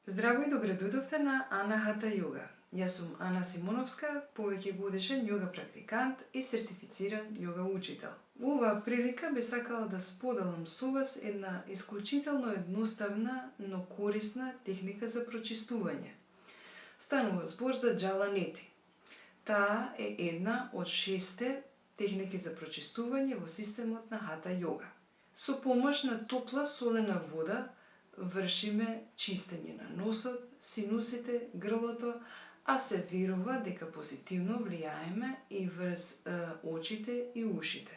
Здраво и добре дојдовте на Ана Хата Йога. Јас сум Ана Симоновска, повеќе годишен йога практикант и сертифициран йога учител. Во оваа прилика би сакала да споделам со вас една исклучително едноставна, но корисна техника за прочистување. Станува збор за джаланети. Таа е една од 6 техники за прочистување во системот на Хата Йога. Со помош на топла солена вода вршиме чистење на носот, синусите, грлото, а се верува дека позитивно влијаеме и врз очите и ушите.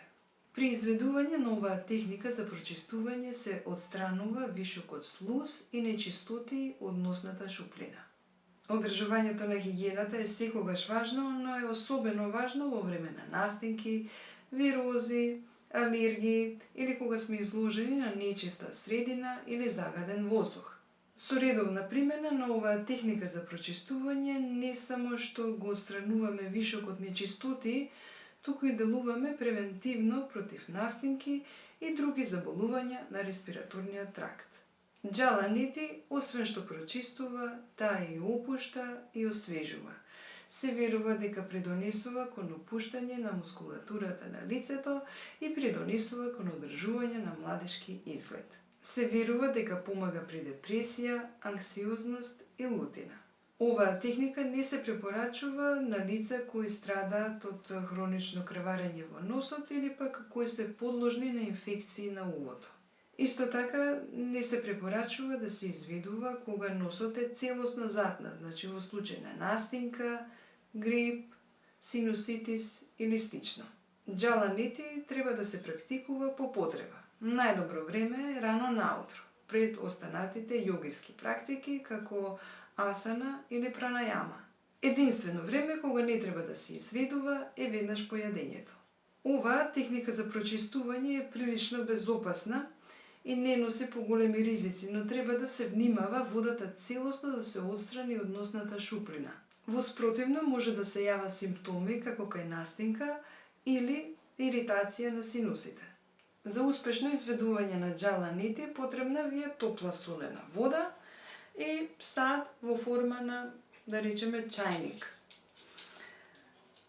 При изведување на оваа техника за прочистување се отстранува вишокот слуз и нечистоти од носната шуплина. Одржувањето на хигиената е секогаш важно, но е особено важно во време на настинки, вирози, алергии или кога сме изложени на нечиста средина или загаден воздух. Со редовна примена на оваа техника за прочистување не само што го отстрануваме вишокот нечистоти, туку и делуваме превентивно против настинки и други заболувања на респираторниот тракт. Джаланети, освен што прочистува, таа и опушта и освежува. Се верува дека придонесува кон опуштање на мускулатурата на лицето и придонесува кон одржување на младешки изглед. Се верува дека помага при депресија, анксиозност и лутина. Оваа техника не се препорачува на лица кои страдаат од хронично крварење во носот или пак кои се подложни на инфекции на увото. Исто така не се препорачува да се изведува кога носот е целосно затнат, значи во случај на настинка, грип, синуситис или слично. Джаланети треба да се практикува по потреба. Најдобро време е рано наутро, пред останатите јогиски практики како асана или пранајама. Единствено време кога не треба да се изведува е веднаш по јадењето. Оваа техника за прочистување е прилично безопасна и не носи поголеми ризици, но треба да се внимава водата целосно да се отстрани од носната шуплина. Во спротивно може да се јава симптоми како кај настинка или иритација на синусите. За успешно изведување на джаланети потребна ви е топла солена вода и стат во форма на, да речеме, чајник.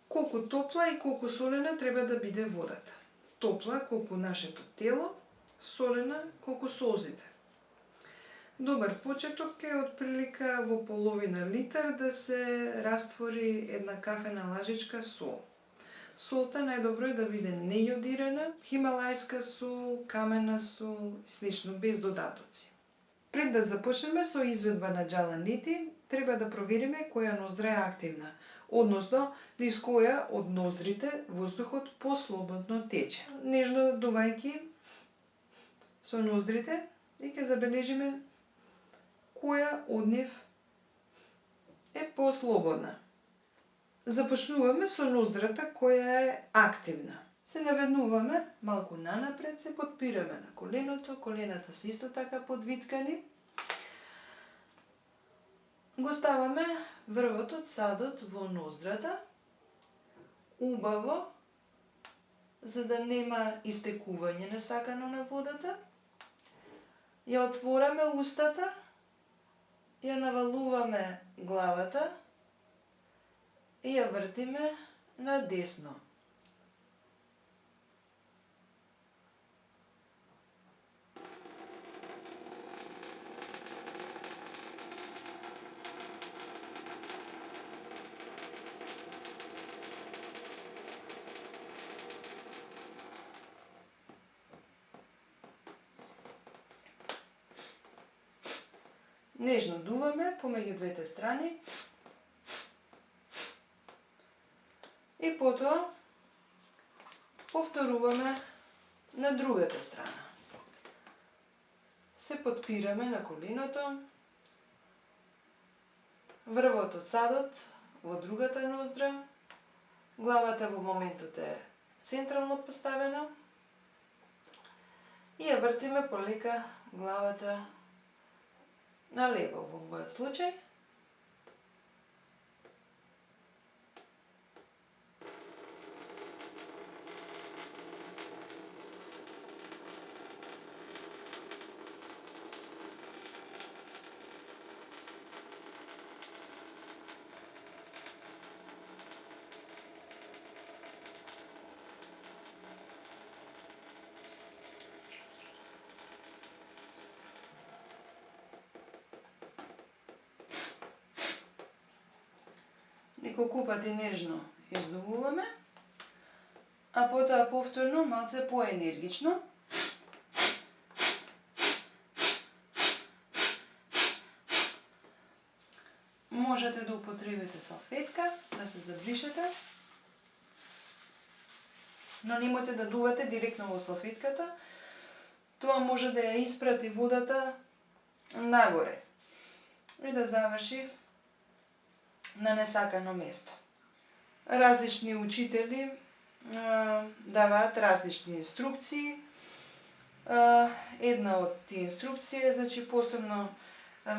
Колку топла и колку солена треба да биде водата? Топла колку нашето тело, солена колку солзите. Добар почеток е отприлика во половина литар да се раствори една кафена лажичка сол. Солта најдобро е да биде нејодирана, хималајска сол, камена сол и слично, без додатоци. Пред да започнеме со изведба на джаланети, треба да провериме која ноздра е активна, односно низ која од ноздрите воздухот послободно тече. Нежно дувајќи со ноздрите и ќе забележиме која од нив е послободна. Започнуваме со ноздрата која е активна. Се наведнуваме малку нанапред, се подпираме на коленото, колената се исто така подвиткани. Го ставаме врвот од садот во ноздрата, убаво, за да нема истекување несакано на водата. Ја отвораме устата, ја навалуваме главата и ја вртиме на десно. Нежно дуваме помеѓу двете страни и потоа повторуваме на другата страна. Се подпираме на коленото, врвот од садот во другата ноздра, главата во моментот е централно поставена и ја вртиме полека главата налево во мојот случај. неколку пати нежно издувуваме, а потоа повторно малце поенергично. Можете да употребите салфетка, да се забришете, но немојте да дувате директно во салфетката. Тоа може да ја испрати водата нагоре и да заврши на несакано место. Различни учители даваат различни инструкции. Една од тие инструкции е, значи, посебно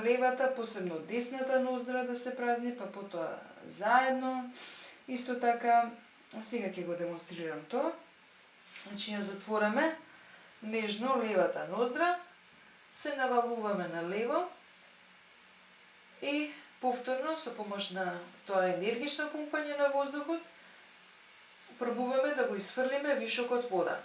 левата, посебно десната ноздра да се празни, па потоа заедно. Исто така, сега ќе го демонстрирам тоа. Значи, ја затвораме нежно левата ноздра, се навалуваме на лево и повторно со помош на тоа енергично пумпање на воздухот пробуваме да го исфрлиме вишокот вода.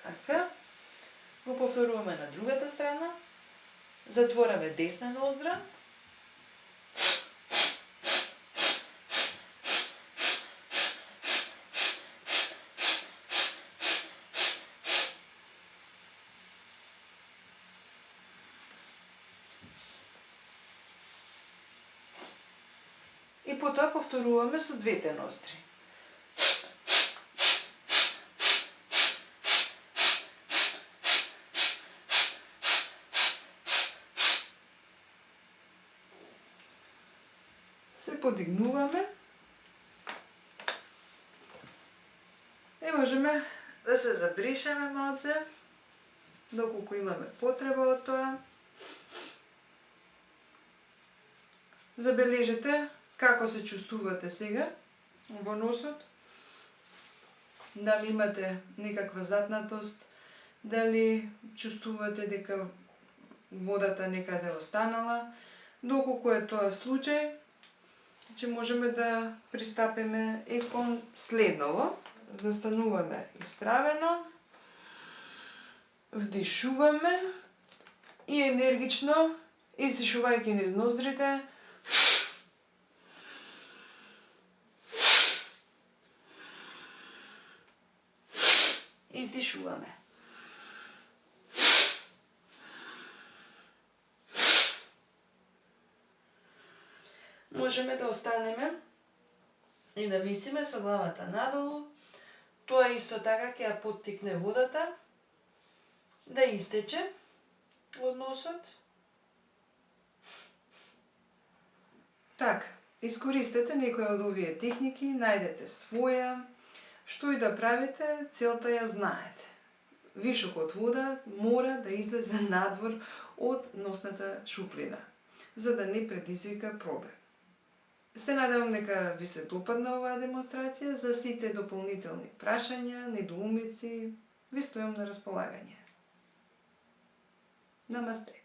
Така, го повторуваме на другата страна, затвораме десна ноздра, и потоа повторуваме со двете ноздри. Се подигнуваме и можеме да се забришеме малце, доколку имаме потреба од тоа. Забележете како се чувствувате сега во носот. Дали имате некаква затнатост, дали чувствувате дека водата некаде останала. Доколку е тоа случај, че можеме да пристапиме и кон следново. Застануваме исправено, вдишуваме и енергично, издишувајќи низ ноздрите, издишуваме. Можеме да останеме и да висиме со главата надолу. Тоа исто така ќе ја поттикне водата да истече од носот. Така, искористете некоја од овие техники, најдете своја, што и да правите, целта ја знаете. Вишокот вода мора да излезе надвор од носната шуплина, за да не предизвика проблем. Се надевам дека ви се допадна оваа демонстрација. За сите дополнителни прашања, недоумици, ви стојам на располагање. Намасте!